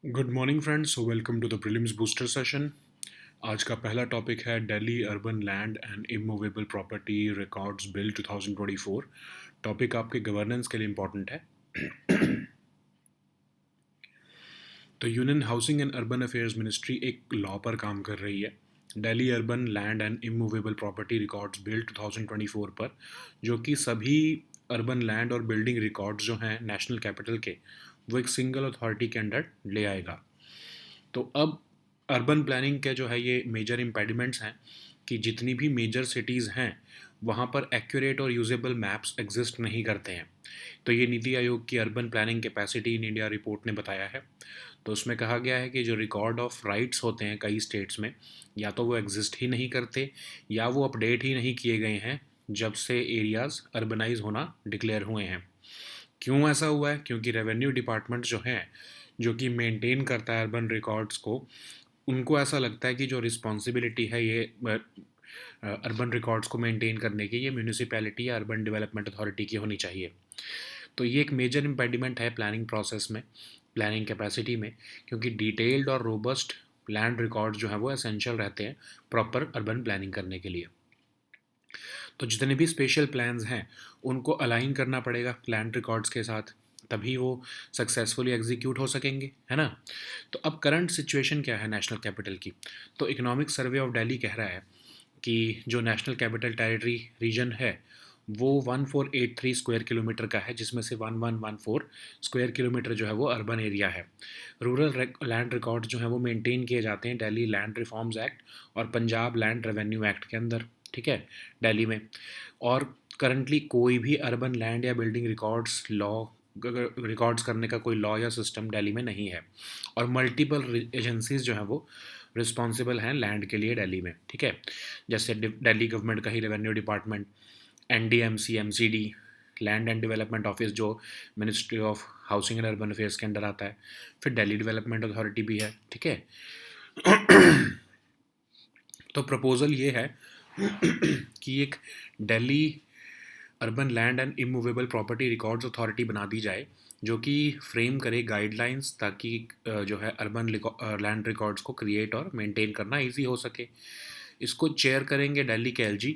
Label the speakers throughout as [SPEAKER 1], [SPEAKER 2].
[SPEAKER 1] Good morning friends, welcome to the prelims booster session. आज का पहला टॉपिक है Delhi urban land and immovable property records bill 2024। Topic आपके governance के लिए इम्पॉर्टेंट है। तो union housing and urban affairs ministry एक लॉ पर काम कर रही है, Delhi urban land and immovable property records bill 2024 पर, जो कि सभी अर्बन लैंड और बिल्डिंग रिकॉर्ड्स जो हैं नेशनल कैपिटल के, वो एक सिंगल अथॉरिटी के अंडर ले आएगा। तो अब अर्बन प्लानिंग के जो है ये मेजर इम्पेडिमेंट्स हैं कि जितनी भी मेजर सिटीज़ हैं वहाँ पर एक्यूरेट और यूजेबल मैप्स एग्जिस्ट नहीं करते हैं। तो ये नीति आयोग की urban planning capacity in India report ने बताया है। तो उसमें कहा गया है कि जो रिकॉर्ड ऑफ राइट्स होते हैं कई स्टेट्स में, या तो वो एग्जिस्ट ही नहीं करते या वो अपडेट ही नहीं किए गए हैं जब से एरियाज़ अर्बनाइज होना डिक्लेयर हुए हैं। क्यों ऐसा हुआ है? क्योंकि रेवेन्यू डिपार्टमेंट जो है, जो कि मेंटेन करता है अर्बन रिकॉर्ड्स को, उनको ऐसा लगता है कि जो रिस्पॉन्सिबिलिटी है ये अर्बन रिकॉर्ड्स को मेंटेन करने की, ये म्यूनिसिपैलिटी या अर्बन डेवलपमेंट अथॉरिटी की होनी चाहिए। तो ये एक मेजर इम्पेडिमेंट है प्लानिंग प्रोसेस में, प्लानिंग कैपेसिटी में, क्योंकि डिटेल्ड और रोबस्ट लैंड रिकॉर्ड्स जो हैं वो एसेंशियल रहते हैं प्रॉपर अर्बन प्लानिंग करने के लिए। तो जितने भी स्पेशल प्लान्स हैं उनको अलाइन करना पड़ेगा लैंड रिकॉर्ड्स के साथ, तभी वो सक्सेसफुली एग्जीक्यूट हो सकेंगे, है ना। तो अब करंट सिचुएशन क्या है नेशनल कैपिटल की? तो इकोनॉमिक सर्वे ऑफ दिल्ली कह रहा है कि जो नेशनल कैपिटल टेरिटरी रीजन है वो 1483 स्क्वायर किलोमीटर का है, जिसमें से 1114 स्क्वायर किलोमीटर जो है वो अर्बन एरिया है। रूरल लैंड रिकॉर्ड जो है वो मेंटेन किए जाते हैं दिल्ली लैंड रिफॉर्म्स एक्ट और पंजाब लैंड रेवेन्यू एक्ट के अंदर, ठीक है, दिल्ली में। और करंटली कोई भी अर्बन लैंड या बिल्डिंग रिकॉर्ड्स लॉ रिकॉर्ड्स करने का कोई लॉ या सिस्टम दिल्ली में नहीं है। और मल्टीपल एजेंसीज जो हैं वो रिस्पॉन्सिबल हैं लैंड के लिए दिल्ली में, ठीक है। जैसे दिल्ली गवर्नमेंट का ही revenue department, NDMC, MCD, land and development office जो ministry of housing and urban affairs के अंडर आता है, फिर दिल्ली डेवलपमेंट अथॉरिटी भी है, ठीक है। तो प्रपोजल ये है कि एक Delhi urban land and immovable property records authority बना दी जाए, जो कि फ्रेम करे गाइडलाइंस, ताकि जो है अर्बन लैंड रिकॉर्ड्स को क्रिएट और मेंटेन करना इजी हो सके। इसको चेयर करेंगे दिल्ली के LG,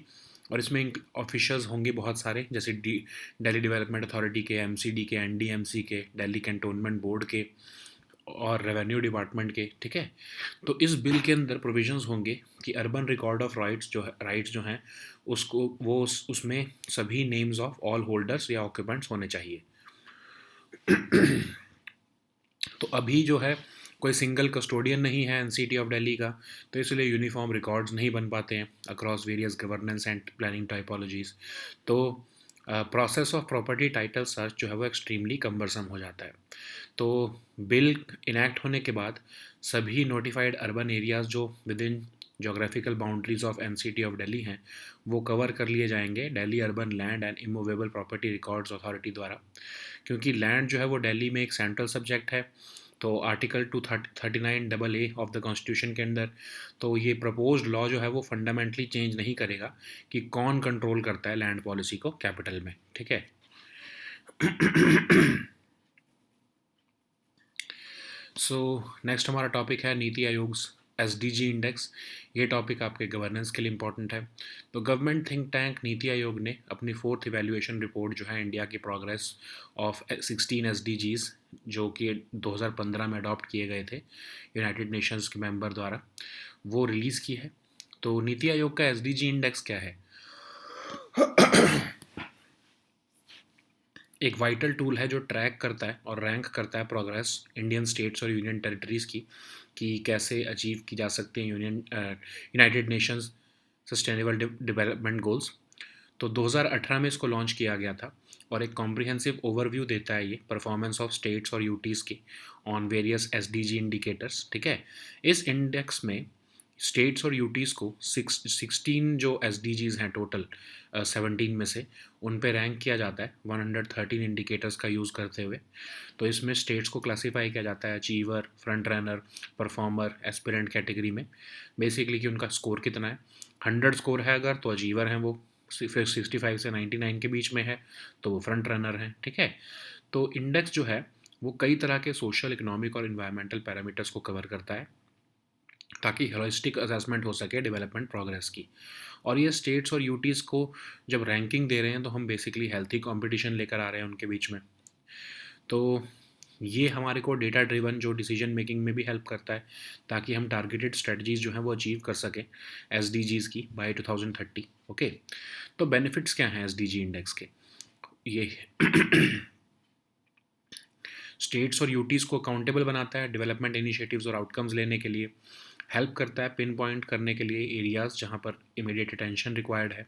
[SPEAKER 1] और इसमें ऑफिशियल्स होंगे बहुत सारे, जैसे दिल्ली डेवलपमेंट अथॉरिटी के, MCD के, NDMC के, दिल्ली कैंटोनमेंट बोर्ड के और रेवेन्यू डिपार्टमेंट के, ठीक है। तो इस बिल के अंदर प्रोविजंस होंगे कि अर्बन रिकॉर्ड ऑफ राइट्स जो हैं उसको वो उसमें सभी नेम्स ऑफ ऑल होल्डर्स या ऑक्यूपेंट्स होने चाहिए। तो अभी जो है कोई सिंगल कस्टोडियन नहीं है NCT ऑफ दिल्ली का, तो इसलिए यूनिफॉर्म रिकॉर्ड्स नहीं बन पाते हैं across various governance and planning typologies. तो process of property title search जो है वो एक्सट्रीमली कम्बरसम हो जाता है। तो बिल इनैक्ट होने के बाद सभी नोटिफाइड अर्बन एरियाज़ जो with in geographical boundaries of NCT of Delhi हैं वो कवर कर लिए जाएंगे Delhi urban land and immovable property records authority द्वारा। क्योंकि लैंड जो है वो दिल्ली में एक सेंट्रल सब्जेक्ट है, तो आर्टिकल 239 ऑफ द कॉन्स्टिट्यूशन के अंदर, तो ये प्रपोज्ड लॉ जो है वो फंडामेंटली चेंज नहीं करेगा कि कौन कंट्रोल करता है लैंड पॉलिसी को कैपिटल में, ठीक है। सो नेक्स्ट हमारा टॉपिक है नीति आयोग SDG इंडेक्स। ये टॉपिक आपके गवर्नेंस के लिए इंपॉर्टेंट है। तो government think tank NITI Aayog ने अपनी 4th इवैल्यूएशन रिपोर्ट जो है इंडिया की प्रोग्रेस ऑफ 16 SDGs, जो कि 2015 में अडॉप्ट किए गए थे यूनाइटेड नेशंस के मेंबर द्वारा, वो रिलीज़ की है। तो नीति आयोग का SDG इंडेक्स क्या है? एक वाइटल टूल है जो ट्रैक करता है और रैंक करता है प्रोग्रेस इंडियन स्टेट्स और यूनियन टेरिटरीज़ की, कि कैसे अचीव की जा सकती हैं United Nations sustainable development goals. तो 2018 में इसको लॉन्च किया गया था और एक कॉम्प्रिहेंसिव ओवरव्यू देता है ये परफॉर्मेंस ऑफ स्टेट्स और यूटीज़ की ऑन वेरियस SDG इंडिकेटर्स, ठीक है। इस इंडेक्स में स्टेट्स और यूटीज़ को 16 जो SDGs हैं टोटल 17 में से, उन पे रैंक किया जाता है 113 इंडिकेटर्स का यूज़ करते हुए। तो इसमें स्टेट्स को क्लासीफाई किया जाता है achiever, front runner, performer, aspirant category में, बेसिकली कि उनका स्कोर कितना है। 100 स्कोर है अगर तो अचीवर हैं वो, फिर 65 से 99 के बीच में है तो वो फ्रंट रनर हैं, ठीक है। तो इंडेक्स जो है वो कई तरह के सोशल, इकोनॉमिक और इन्वायरमेंटल पैरामीटर्स को कवर करता है ताकि होलिस्टिक असेसमेंट हो सके डेवलपमेंट प्रोग्रेस की। और ये स्टेट्स और यूटीज़ को जब रैंकिंग दे रहे हैं तो हम बेसिकली हेल्थी कंपटीशन लेकर आ रहे हैं उनके बीच में। तो ये हमारे को डेटा ड्रिवन जो डिसीजन मेकिंग में भी हेल्प करता है ताकि हम टारगेटेड स्ट्रेटजीज जो हैं वो अचीव कर सकें एसडीजीज़ की बाय 2030। ओके, तो बेनिफिट्स क्या हैं एसडीजी इंडेक्स के? ये स्टेट्स और यूटीज़ को अकाउंटेबल बनाता है डेवलपमेंट इनिशिएटिव्स और आउटकम्स लेने के लिए, हेल्प करता है पिन पॉइंट करने के लिए एरियाज़ जहाँ पर इमीडिएट अटेंशन रिक्वायर्ड है।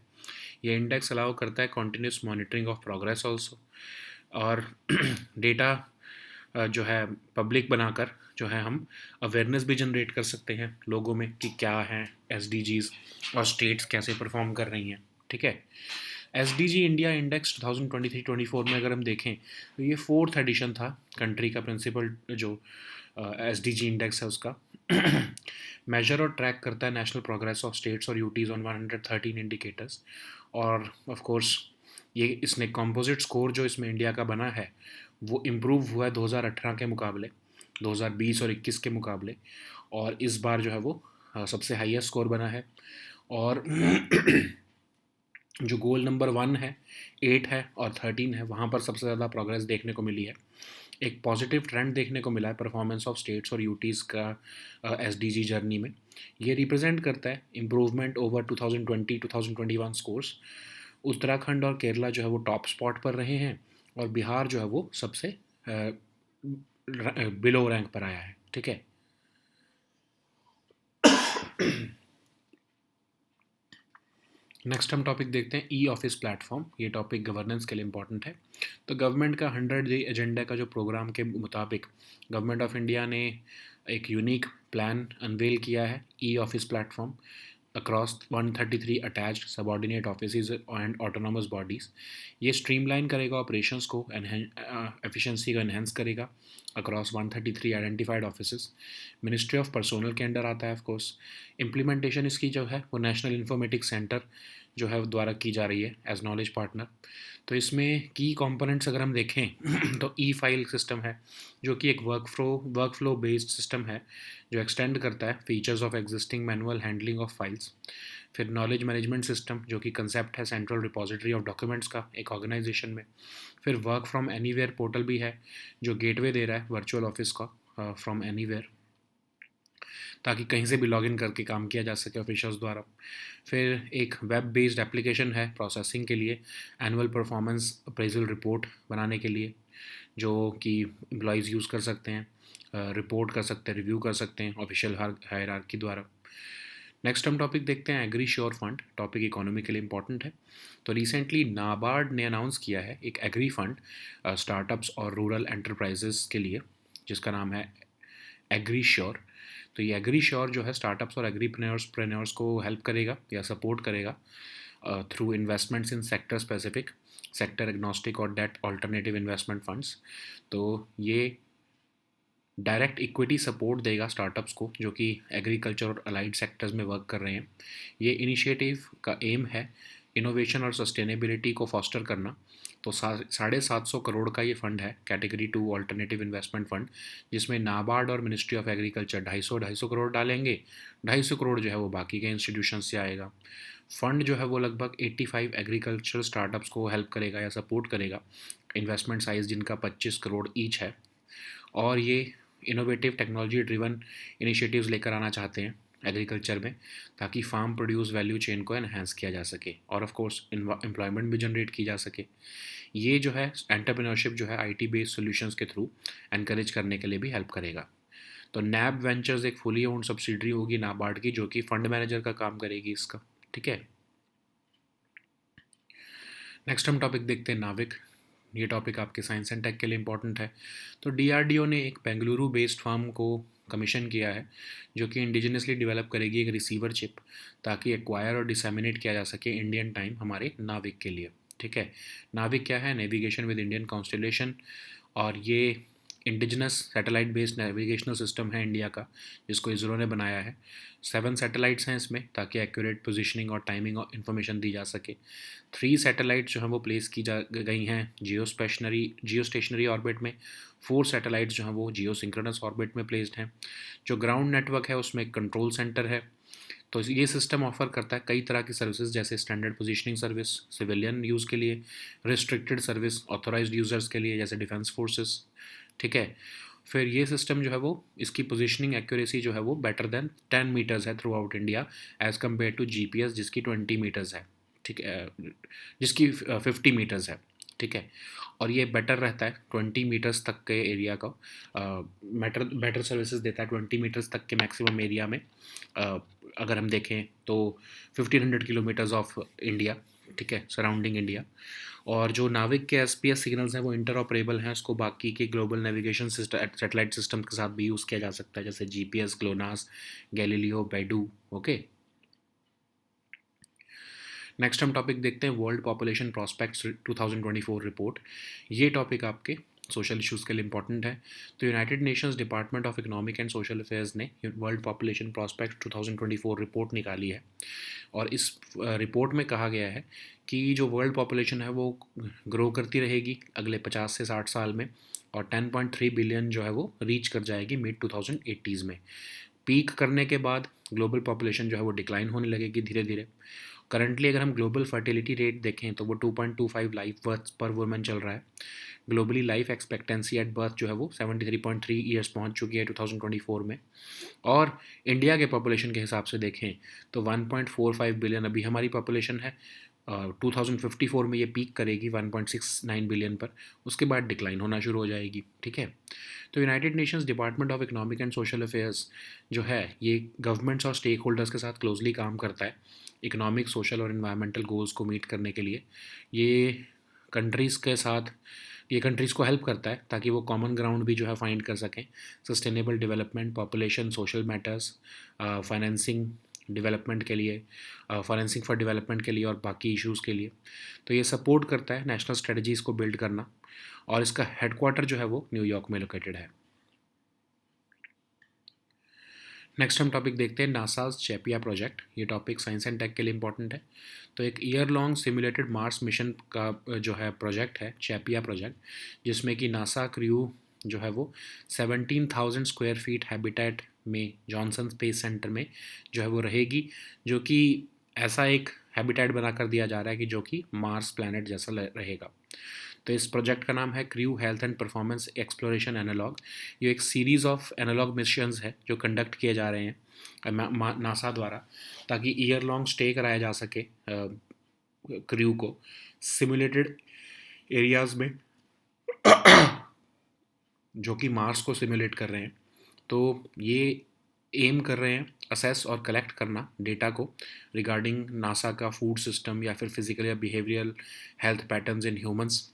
[SPEAKER 1] ये इंडेक्स अलाउ करता है continuous monitoring of progress also, और डेटा जो है पब्लिक बनाकर जो है हम अवेयरनेस भी जनरेट कर सकते हैं लोगों में कि क्या है एसडीजीज़ और स्टेट्स कैसे परफॉर्म कर रही हैं। ठीक है, एसडीजी इंडिया इंडेक्स 2023-24 में अगर हम देखें तो ये फोर्थ एडिशन था कंट्री का प्रिंसिपल जो एसडीजी इंडेक्स है उसका। मेजर और ट्रैक करता है नेशनल प्रोग्रेस ऑफ स्टेट्स और यूटीज़ ऑन 113 इंडिकेटर्स। और ऑफ कोर्स ये इसने कंपोजिट स्कोर जो इसमें इंडिया का बना है वो इम्प्रूव हुआ है 2018 के मुकाबले, 2020 और 21 के मुकाबले, और इस बार जो है वो सबसे हाईएस्ट स्कोर बना है। और जो गोल नंबर 1 है, 8 है और 13 है वहाँ पर सबसे ज़्यादा प्रोग्रेस देखने को मिली है। एक पॉजिटिव ट्रेंड देखने को मिला है परफॉर्मेंस ऑफ स्टेट्स और यूटीज़ का एसडीजी जर्नी में। ये रिप्रेजेंट करता है इम्प्रूवमेंट ओवर 2020-2021 स्कोर्स। उत्तराखंड और केरला जो है वो टॉप स्पॉट पर रहे हैं और बिहार जो है वो सबसे बिलो रैंक पर आया है। ठीक है, नेक्स्ट हम टॉपिक देखते हैं ई ऑफिस प्लेटफॉर्म। ये टॉपिक गवर्नेंस के लिए इंपॉर्टेंट है। तो गवर्नमेंट का 100 डे एजेंडा का जो प्रोग्राम के मुताबिक गवर्नमेंट ऑफ इंडिया ने एक यूनिक प्लान अनवेल किया है, e office platform across 133 attached subordinate offices and autonomous bodies. ये स्ट्रीमलाइन करेगा ऑपरेशंस को, एफिशिएंसी को एनहेंस करेगा across 133 identified offices. Ministry of personnel के अंडर आता है ऑफ कोर्स। इम्प्लीमेंटेशन इसकी जो है वो नेशनल इन्फॉर्मेटिक्स सेंटर जो है द्वारा की जा रही है एज नॉलेज पार्टनर। तो इसमें की कंपोनेंट्स अगर हम देखें तो ई फाइल सिस्टम है जो कि एक वर्कफ्लो बेस्ड सिस्टम है जो एक्सटेंड करता है features of existing manual handling of files. फिर नॉलेज मैनेजमेंट सिस्टम जो कि कंसेप्ट है सेंट्रल रिपोजिटरी ऑफ डॉक्यूमेंट्स का एक ऑर्गेनाइजेशन में। फिर वर्क फ्रॉम एनीवेयर पोर्टल भी है जो गेटवे दे रहा है वर्चुअल ऑफिस का फ्रॉम एनीवेयर, ताकि कहीं से भी लॉगिन करके काम किया जा सके ऑफिशियल्स द्वारा। फिर एक वेब बेस्ड एप्लीकेशन है प्रोसेसिंग के लिए, एनुअल परफॉर्मेंस अप्रेजल रिपोर्ट बनाने के लिए जो कि एम्प्लॉयज़ यूज़ कर सकते हैं, रिपोर्ट कर सकते हैं, रिव्यू कर सकते हैं ऑफिशियल हायरार्की द्वारा। नेक्स्ट हम टॉपिक देखते हैं agri sure fund. Topic economy के लिए इंपॉर्टेंट है। तो रिसेंटली नाबार्ड ने अनाउंस किया है एक एग्री फंड स्टार्टअप्स और रूरल एंटरप्राइजेस के लिए जिसका नाम है एग्री श्योर। तो ये एग्री श्योर जो है स्टार्टअप्स और एग्रीप्रेन्योर्स को हेल्प करेगा या सपोर्ट करेगा through investments in sector specific, sector agnostic और डेट अल्टरनेटिव इन्वेस्टमेंट फंड्स। तो ये डायरेक्ट इक्विटी सपोर्ट देगा स्टार्टअप्स को जो कि एग्रीकल्चर और अलाइड सेक्टर्स में वर्क कर रहे हैं। ये इनिशिएटिव का एम है इनोवेशन और सस्टेनेबिलिटी को फॉस्टर करना। तो 750 करोड़ का ये फंड है कैटेगरी 2 अल्टरनेटिव इन्वेस्टमेंट फंड, जिसमें नाबार्ड और मिनिस्ट्री ऑफ एग्रीकल्चर 250 करोड़ डालेंगे। 250 करोड़ जो है वो बाकी के इंस्टीट्यूशन से आएगा। फंड जो है वो लगभग 85 एग्रीकल्चर स्टार्टअप्स को हेल्प करेगा या सपोर्ट करेगा, इन्वेस्टमेंट साइज़ जिनका 25 करोड़ ईच है। और ये इनोवेटिव टेक्नोलॉजी ड्रिवन इनिशिएटिव्स लेकर आना चाहते हैं एग्रीकल्चर में ताकि फार्म प्रोड्यूस वैल्यू चेन को एनहेंस किया जा सके और ऑफ कोर्स एम्प्लॉयमेंट भी जनरेट की जा सके। ये जो है एंटरप्रेन्योरशिप जो है आईटी बेस्ड सॉल्यूशंस के थ्रू एनकरेज करने के लिए भी हेल्प करेगा। तो नैब वेंचर्स एक फुली ओन्ड सब्सिडरी होगी नाबार्ड की जो कि फंड मैनेजर का काम करेगी इसका। ठीक है, नेक्स्ट हम टॉपिक देखते हैं नाविक। ये टॉपिक आपके साइंस एंड टेक के लिए इंपॉर्टेंट है। तो डीआरडीओ ने एक बेंगलुरु बेस्ड फार्म को कमीशन किया है जो कि इंडिजिनसली डेवलप करेगी एक रिसीवर चिप ताकि एक्वायर और डिसैमिनेट किया जा सके इंडियन टाइम हमारे नाविक के लिए। ठीक है, नाविक क्या है? Navigation with Indian constellation. और ये indigenous satellite based navigational system है इंडिया का, जिसको इसरो ने बनाया है। 7 सैटेलाइट्स हैं इसमें, ताकि एक्यूरेट पोजीशनिंग और टाइमिंग और इन्फॉर्मेशन दी जा सके। 3 सैटेलाइट्स जो हैं वो प्लेस की जा गई हैं जियो स्टेशनरी ऑर्बिट में। 4 सैटेलाइट्स जो हैं वो जियो सिंक्रोनस ऑर्बिट में प्लेस्ड हैं। जो ग्राउंड नेटवर्क है उसमें कंट्रोल सेंटर है। तो ये सिस्टम ऑफर करता है कई तरह की सर्विसेज, जैसे standard positioning service civilian use के लिए, रिस्ट्रिक्टेड सर्विस ऑथोराइज्ड यूज़र्स के लिए जैसे डिफेंस फोर्सेस। ठीक है। फिर ये सिस्टम जो है वो, इसकी पोजीशनिंग एक्यूरेसी जो है वो बेटर देन 10 मीटर्स है throughout India, as compared to GPS जिसकी 20 मीटर्स है। ठीक है, जिसकी 50 मीटर्स है। ठीक है। और ये बेटर रहता है 20 मीटर्स तक के एरिया का, बेटर सर्विसेज देता है 20 मीटर्स तक के मैक्सिमम एरिया में। अगर हम देखें तो 1500 किलोमीटर्स ऑफ इंडिया। ठीक है, सराउंडिंग इंडिया। और जो नाविक के एसपीएस सिग्नल्स हैं वो इंटर ऑपरेबल हैं, उसको बाकी के ग्लोबल नेविगेशन सैटेलाइट सिस्टम के साथ भी यूज़ किया जा सकता है, जैसे GPS, GLONASS, Galileo, BeiDou. Okay. Next हम टॉपिक देखते हैं वर्ल्ड पॉपुलेशन प्रॉस्पेक्ट्स 2024 रिपोर्ट। ये टॉपिक आपके सोशल इश्यूज़ के लिए इंपॉर्टेंट है। तो United Nations Department of Economic and Social Affairs ने वर्ल्ड पॉपुलेशन प्रॉस्पेक्ट 2024 रिपोर्ट निकाली है। और इस रिपोर्ट में कहा गया है कि जो वर्ल्ड पॉपुलेशन है वो ग्रो करती रहेगी अगले 50 से 60 साल में, और 10.3 बिलियन जो है वो रीच कर जाएगी मिड 2080s में। पीक करने के बाद ग्लोबल पॉपुलेशन जो है वो डिक्लाइन होने लगेगी धीरे धीरे। करंटली अगर हम ग्लोबल फर्टिलिटी रेट देखें तो वो 2.25 लाइफ बर्थ पर वुमन चल रहा है। Globally life expectancy at birth जो है वो 73.3 ईयर्स पहुंच चुकी है 2024 में। और इंडिया के पॉपुलेशन के हिसाब से देखें तो 1.45 बिलियन अभी हमारी पॉपुलेशन है। 2054 में ये पीक करेगी 1.69 बिलियन पर, उसके बाद डिक्लाइन होना शुरू हो जाएगी। ठीक है। तो United Nations Department of Economic and Social affairs जो है ये गवर्नमेंट्स और स्टेक होल्डर्स के साथ क्लोजली काम करता है इकोनॉमिक, सोशल और इन्वायरमेंटल गोल्स को मीट करने के लिए। ये कंट्रीज़ के साथ ये कंट्रीज़ को हेल्प करता है ताकि वो कॉमन ग्राउंड भी जो है फाइंड कर सकें, sustainable development, population, social matters, financing development के लिए, फाइनेंसिंग फॉर डेवलपमेंट के लिए और बाकी इश्यूज़ के लिए। तो ये सपोर्ट करता है नेशनल स्ट्रेटजीज़ को बिल्ड करना। और इसका हेडक्वार्टर जो है वो न्यूयॉर्क में लोकेटेड है। नेक्स्ट हम टॉपिक देखते हैं नासाज चैपिया प्रोजेक्ट। ये टॉपिक साइंस एंड टेक के लिए इंपॉर्टेंट है। तो एक year long simulated Mars mission का जो है प्रोजेक्ट है चैपिया प्रोजेक्ट, जिसमें कि नासा क्रू जो है वो 17,000 स्क्वायर फीट हैबिटेट में जॉनसन स्पेस सेंटर में जो है वो रहेगी, जो कि ऐसा एक हैबिटेट बना कर दिया जा रहा है कि जो कि मार्स प्लैनेट जैसा रहेगा। तो इस प्रोजेक्ट का नाम है crew health and performance exploration analog. ये एक सीरीज़ ऑफ एनालॉग मिशंस है जो कंडक्ट किए जा रहे हैं नासा द्वारा, ताकि ईयर लॉन्ग स्टे कराया जा सके क्रू को सिमुलेटेड एरियाज़ में जो कि मार्स को सिमुलेट कर रहे हैं। तो ये एम कर रहे हैं असेस और कलेक्ट करना डेटा को रिगार्डिंग नासा का फूड सिस्टम या फिर फिजिकल या behavioural health patterns in humans.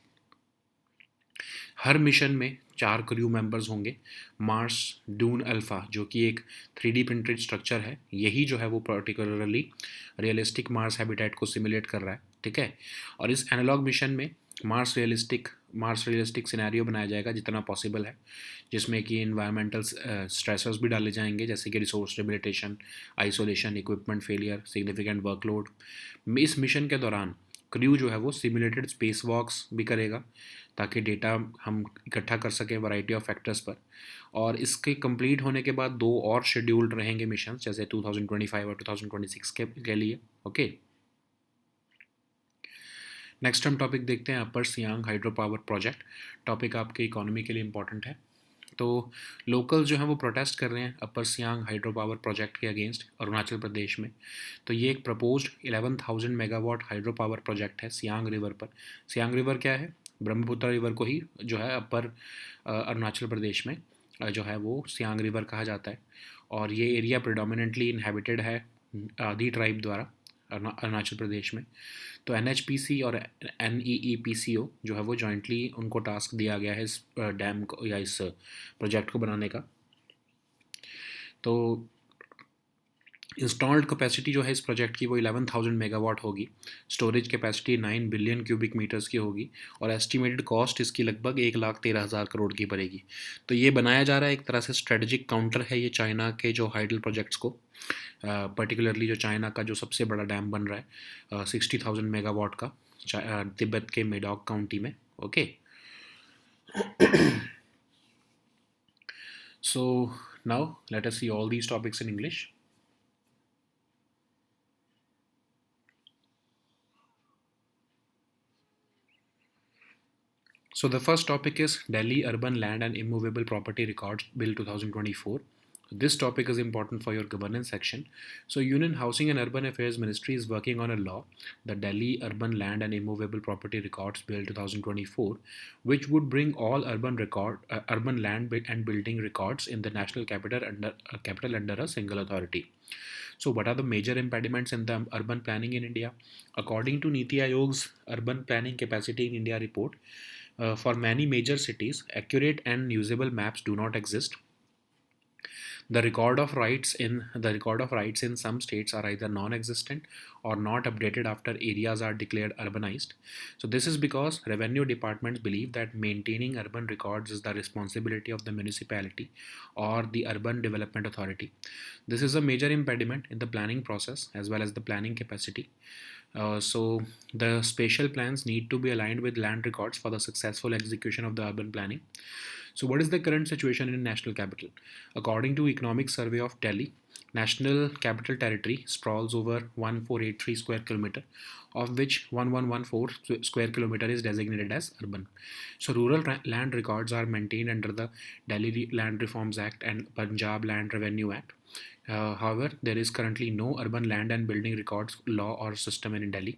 [SPEAKER 1] Her mission में 4 क्रू मेंबर्स होंगे। मार्स डून अल्फ़ा जो कि एक 3D प्रिंटेड स्ट्रक्चर है, यही जो है वो पर्टिकुलरली रियलिस्टिक मार्स हैबिटेट को सिमुलेट कर रहा है। ठीक है। और इस एनालॉग मिशन में मार्स रियलिस्टिक सिनेरियो बनाया जाएगा जितना पॉसिबल है, जिसमें कि इन्वायरमेंटल स्ट्रेसर्स भी डाले जाएंगे, जैसे कि resource limitation, isolation, equipment failure, significant workload. इस मिशन के दौरान क्रू जो है वो सिमुलेटेड स्पेस वॉक्स भी करेगा ताकि डेटा हम इकट्ठा कर सकें वैरायटी ऑफ फैक्टर्स पर। और इसके कंप्लीट होने के बाद 2 और शेड्यूल्ड रहेंगे मिशन, जैसे 2025 और 2026 के लिए। ओके। नेक्स्ट हम टॉपिक देखते हैं upper Siang hydro power project. Topic आपके इकोनॉमी के लिए इंपॉर्टेंट है। तो लोकल्स जो हैं वो प्रोटेस्ट कर रहे हैं upper Siang hydro power project के अगेंस्ट अरुणाचल प्रदेश में। तो ये एक proposed 11,000 megawatt hydro power project है सियांग रिवर पर। सियांग रिवर क्या है? ब्रह्मपुत्र रिवर को ही जो है अपर अरुणाचल प्रदेश में जो है वो सियांग रिवर कहा जाता है। और ये एरिया प्रिडोमिनेंटली इनहेबिटेड है आदि ट्राइब द्वारा अरुणाचल प्रदेश में। तो NHPC और NEEPCO जो है वो जॉइंटली उनको टास्क दिया गया है इस डैम को या इस प्रोजेक्ट को बनाने का। तो इंस्टॉल्ड कैपेसिटी जो है इस प्रोजेक्ट की वो 11,000 मेगावाट होगी। Storage capacity 9 billion cubic meters की होगी और एस्टिमेटेड कॉस्ट इसकी लगभग 1,13,000 करोड़ की पड़ेगी। तो ये बनाया जा रहा है, एक तरह से स्ट्रेटजिक काउंटर है ये चाइना के जो हाइडल प्रोजेक्ट्स को। पर्टिकुलरली जो चाइना का जो सबसे बड़ा डैम बन रहा है 60,000 मेगावाट का, तिब्बत के मेडॉक काउंटी में। Okay, so now let us see all these topics in English. So the first topic is Delhi Urban Land and Immovable Property Records Bill 2024. This topic is important for your governance section. So Union Housing and Urban Affairs Ministry is working on a law, the Delhi Urban Land and Immovable Property Records Bill 2024, which would bring all urban land and building records in the national capital under a single authority. So, what are the major impediments in the urban planning in India? According to Niti Aayog's Urban Planning Capacity in India report, for many major cities, accurate and usable maps do not exist. The record of rights in some states are either non-existent or not updated after areas are declared urbanized. So this is because revenue departments believe that maintaining urban records is the responsibility of the municipality or the urban development authority. This is a major impediment in the planning process as well as the planning capacity. So the spatial plans need to be aligned with land records for the successful execution of the urban planning. So what is the current situation in national capital? According to Economic Survey of Delhi, National Capital Territory sprawls over 1483 square kilometer, of which 1114 square kilometer is designated as urban. So rural land records are maintained under the Delhi Land Reforms Act and Punjab Land Revenue Act. However, there is currently no urban land and building records law or system in Delhi.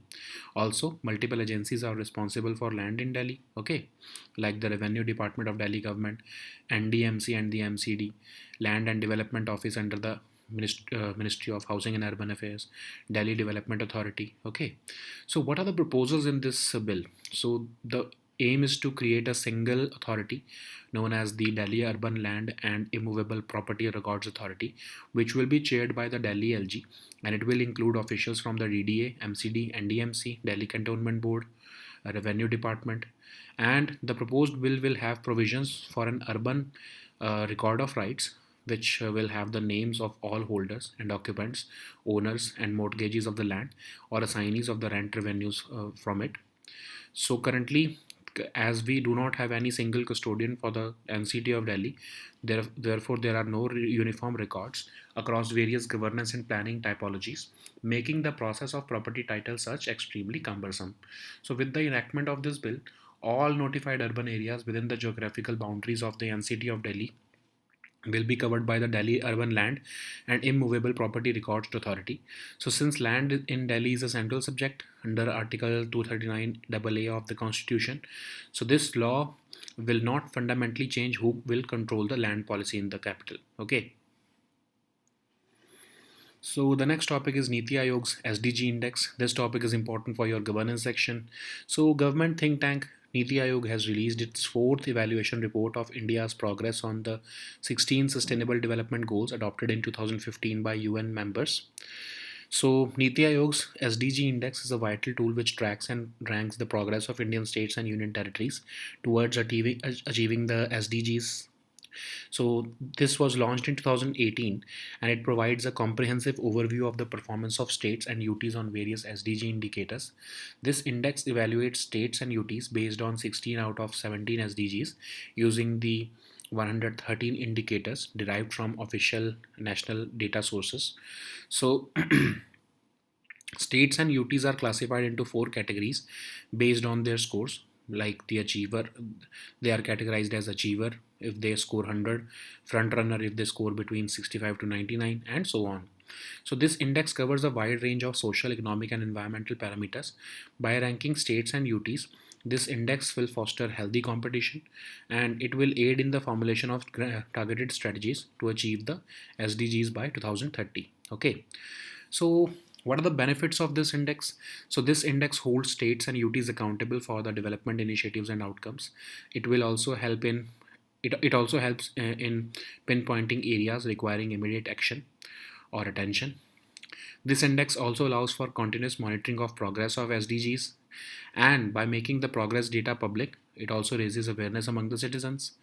[SPEAKER 1] Also, multiple agencies are responsible for land in Delhi, okay, like the Revenue Department of Delhi Government, NDMC and the MCD, Land and Development Office under the Ministry of Housing and Urban Affairs, Delhi Development Authority. Okay, so what are the proposals in this bill? So the aim is to create a single authority known as the Delhi Urban Land and Immovable Property Records Authority, which will be chaired by the Delhi LG, and it will include officials from the DDA, MCD, NDMC, Delhi Cantonment Board, Revenue Department, and the proposed bill will have provisions for an urban record of rights, which will have the names of all holders and occupants, owners and mortgagees of the land, or assignees of the rent revenues from it. So currently, as we do not have any single custodian for the NCT of Delhi, therefore there are no uniform records across various governance and planning typologies, making the process of property title search extremely cumbersome. So with the enactment of this bill, all notified urban areas within the geographical boundaries of the NCT of Delhi will be covered by the Delhi Urban Land and Immovable Property Records Authority. So, since land in Delhi is a central subject under Article 239 AA of the Constitution, so this law will not fundamentally change who will control the land policy in the capital. Okay. So the next topic is Niti Aayog's SDG index. This topic is important for your governance section. So government think tank Niti Aayog has released its fourth evaluation report of India's progress on the 16 Sustainable Development Goals adopted in 2015 by UN members. So Niti Aayog's SDG index is a vital tool which tracks and ranks the progress of Indian states and union territories towards achieving the SDGs. So this was launched in 2018 and it provides a comprehensive overview of the performance of states and UTs on various SDG indicators. This index evaluates states and UTs based on 16 out of 17 SDGs using the 113 indicators derived from official national data sources. So states and UTs are classified into four categories based on their scores. Like the achiever, they are categorized as achiever if they score 100, front runner if they score between 65 to 99, and so on. So this index covers a wide range of social, economic, and environmental parameters. By ranking states and UTs, this index will foster healthy competition and it will aid in the formulation of targeted strategies to achieve the SDGs by 2030. Okay, so what are the benefits of this index? So this index holds states and UTs accountable for the development initiatives and outcomes. It will also help in it also helps in pinpointing areas requiring immediate action or attention. This index also allows for continuous monitoring of progress of SDGs, and by making the progress data public, it also raises awareness among the citizens.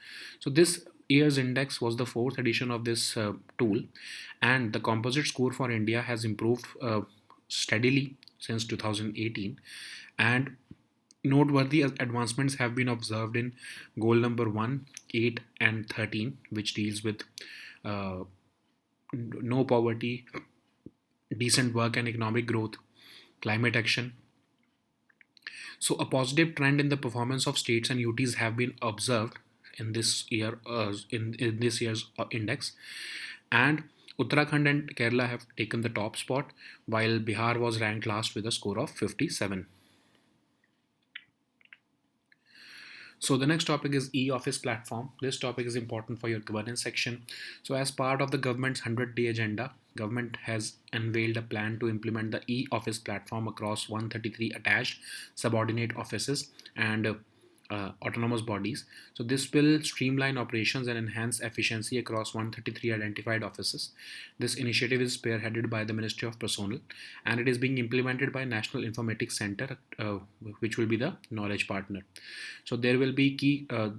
[SPEAKER 1] So this year's index was the fourth edition of this tool, and the composite score for India has improved steadily since 2018, and noteworthy advancements have been observed in goal number 1, 8, and 13, which deals with uh, no poverty, decent work and economic growth, climate action. So a positive trend in the performance of states and UTs have been observed in this year, in this year's index, and Uttarakhand and Kerala have taken the top spot, while Bihar was ranked last with a score of 57. So the next topic is e-office platform. This topic is important for your governance section. So as part of the government's 100-day agenda, government has unveiled a plan to implement the e-office platform across 133 attached subordinate offices and autonomous bodies. So this will streamline operations and enhance efficiency across 133 identified offices. This initiative is spearheaded by the Ministry of Personnel, and it is being implemented by National Informatics Center, which will be the knowledge partner. So there will be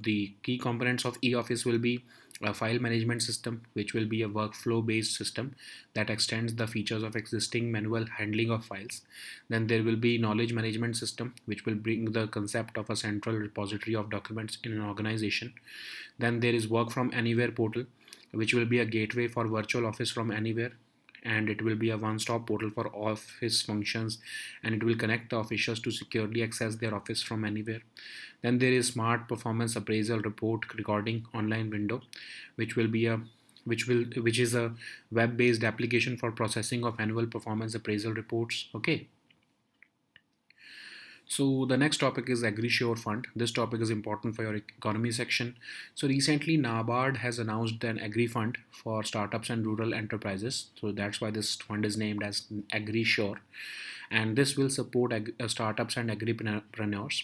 [SPEAKER 1] the key components of e-office will be a file management system, which will be a workflow based system that extends the features of existing manual handling of files. Then there will be knowledge management system, which will bring the concept of a central repository of documents in an organization. Then there is work from anywhere portal, which will be a gateway for virtual office from anywhere, and it will be a one-stop portal for office functions, and it will connect the officials to securely access their office from anywhere. Then there is smart performance appraisal report recording online window, which will be a which is a web-based application for processing of annual performance appraisal reports. Okay. So the next topic is AgriSure Fund. This topic is important for your economy section. So recently NABARD has announced an Agri Fund for startups and rural enterprises. So that's why this fund is named as AgriSure. And this will support startups and agripreneurs.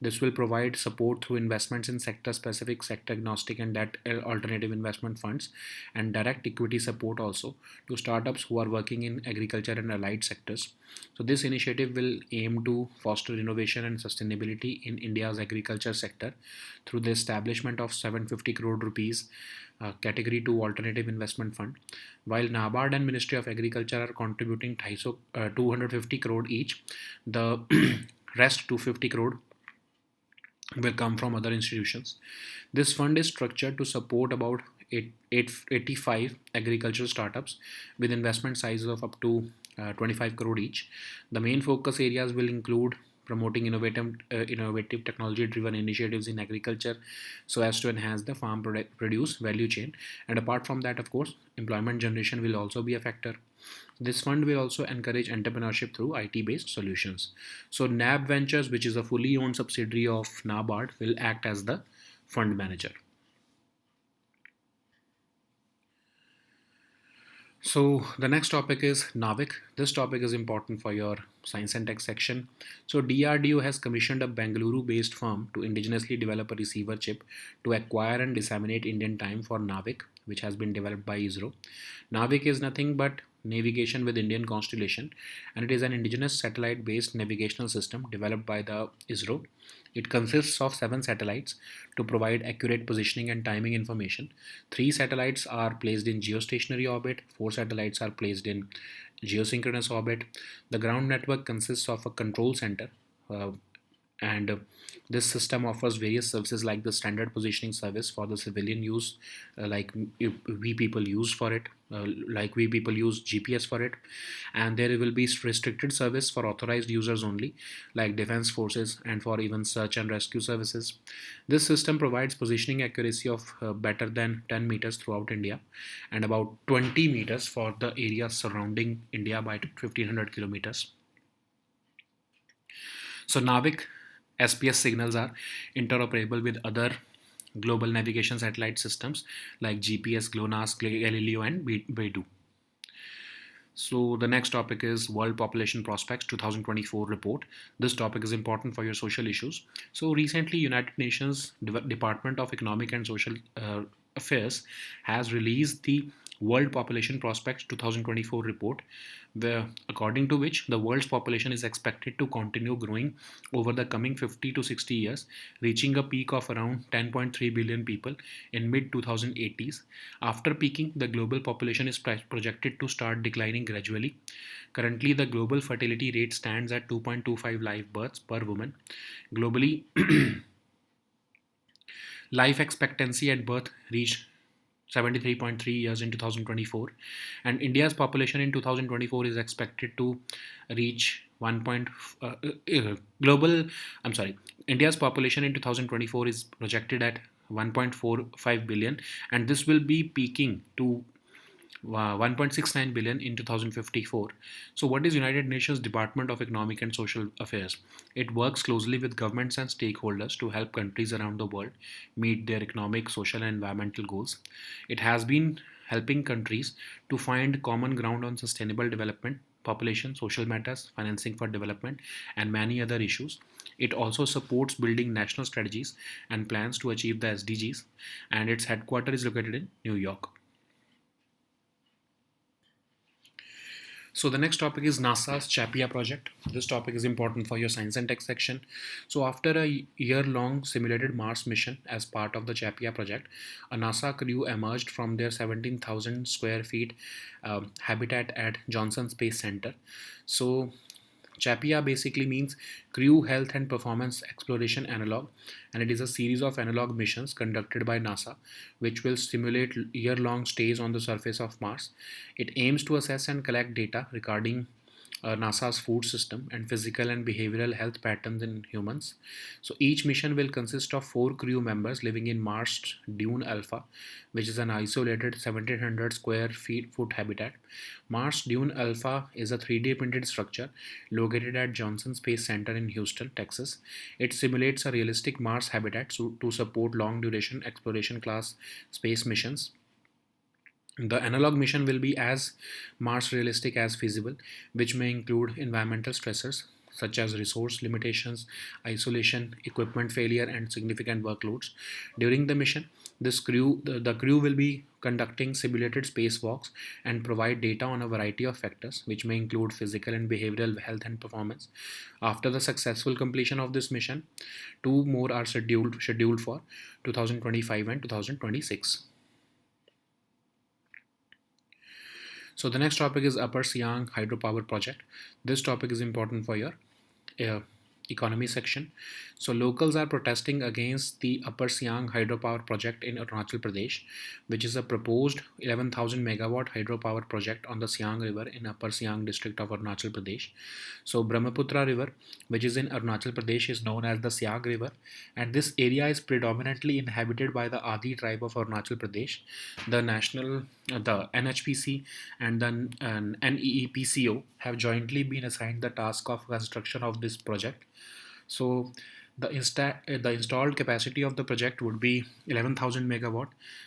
[SPEAKER 1] This will provide support through investments in sector specific, sector agnostic, and debt alternative investment funds, and direct equity support also to startups who are working in agriculture and allied sectors. So this initiative will aim to foster innovation and sustainability in India's agriculture sector through the establishment of 750 crore rupees category 2 alternative investment fund, while NABARD and Ministry of Agriculture are contributing 250 crore each. The rest 250 crore will come from other institutions. This fund is structured to support about 85 agricultural startups with investment sizes of up to 25 crore each. The main focus areas will include promoting innovative technology driven initiatives in agriculture so as to enhance the farm produce value chain, and apart from that, of course, employment generation will also be a factor. This fund will also encourage entrepreneurship through IT based solutions. So NAB Ventures, which is a fully owned subsidiary of NABARD, will act as the fund manager. So the next topic is NAVIC. This topic is important for your science and tech section. So DRDO has commissioned a Bengaluru-based firm to indigenously develop a receiver chip to acquire and disseminate Indian time for NAVIC, which has been developed by ISRO. NAVIC is nothing but navigation with Indian constellation, and it is an indigenous satellite-based navigational system developed by the ISRO. It consists of 7 satellites to provide accurate positioning and timing information. 3 satellites are placed in geostationary orbit, 4 satellites are placed in geosynchronous orbit. The ground network consists of a control center, uh, and this system offers various services like the standard positioning service for the civilian use, like we people use for it, like we people use GPS for it, and there will be restricted service for authorized users only, like defense forces, and for even search and rescue services. This system provides positioning accuracy of better than 10 meters throughout India and about 20 meters for the area surrounding India by 1500 kilometers. So NAVIC SPS signals are interoperable with other global navigation satellite systems like GPS, GLONASS, Galileo, and Beidou. So the next topic is World Population Prospects 2024 report. This topic is important for your social issues. So recently, United Nations Department of Economic and Social Affairs has released the World Population Prospects 2024 report, according to which the world's population is expected to continue growing over the coming 50 to 60 years, reaching a peak of around 10.3 billion people in mid 2080s. After peaking, the global population is projected to start declining gradually. Currently, the global fertility rate stands at 2.25 live births per woman. Globally, life expectancy at birth reached 73.3 years in 2024, and India's population in 2024 is expected to reach 1. Global, I'm sorry, India's population in 2024 is projected at 1.45 billion, and this will be peaking to 1.69 billion in 2054. So, what is United Nations Department of Economic and Social Affairs? It works closely with governments and stakeholders to help countries around the world meet their economic, social, and environmental goals. It has been helping countries to find common ground on sustainable development, population, social matters, financing for development, and many other issues. It also supports building national strategies and plans to achieve the SDGs, and its headquarters is located in New York. So the next topic is NASA's CHAPIA project. This topic is important for your science and tech section. So after a year-long simulated Mars mission as part of the CHAPIA project, a NASA crew emerged from their 17,000 square feet habitat at Johnson Space Center. So CHAPIA basically means Crew Health and Performance Exploration Analog, and it is a series of analog missions conducted by NASA which will simulate year long stays on the surface of Mars. It aims to assess and collect data regarding NASA's food system and physical and behavioral health patterns in humans. So each mission will consist of 4 crew members living in Mars Dune Alpha, which is an isolated 1700 square feet foot habitat. Mars Dune Alpha is a 3D printed structure located at Johnson Space Center in Houston, Texas. It simulates a realistic Mars habitat to support long duration exploration class space missions. The analog mission will be as Mars realistic as feasible, which may include environmental stressors such as resource limitations, isolation, equipment failure, and significant workloads. During the mission, the crew will be conducting simulated spacewalks and provide data on a variety of factors, which may include physical and behavioral health and performance. After the successful completion of this mission, two more are scheduled for 2025 and 2026. So the next topic is Upper Siang Hydropower Project. This topic is important for your uh, economy section. So locals are protesting against the Upper Siang hydropower project in Arunachal Pradesh, which is a proposed 11,000 megawatt hydropower project on the Siang River in Upper Siang district of Arunachal Pradesh. So Brahmaputra River, which is in Arunachal Pradesh, is known as the Siang River, and this area is predominantly inhabited by the Adi tribe of Arunachal Pradesh. The NHPC and the NEEPCO have jointly been assigned the task of construction of this project. So the installed capacity of the project would be 11,000 megawatt.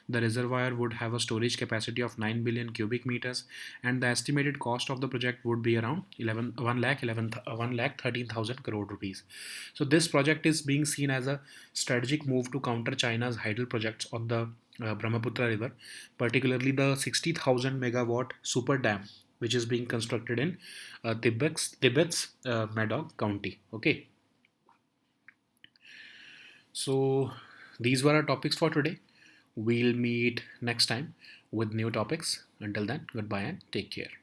[SPEAKER 1] The reservoir would have a storage capacity of 9 billion cubic meters, and the estimated cost of the project would be around 1 lakh 13,000 crore rupees. So this project is being seen as a strategic move to counter China's hydel projects on the Brahmaputra River, particularly the 60,000 megawatt super dam which is being constructed in Tibet's Madog County. Okay. So these were our topics for today. We'll meet next time with new topics. Until then, goodbye and take care.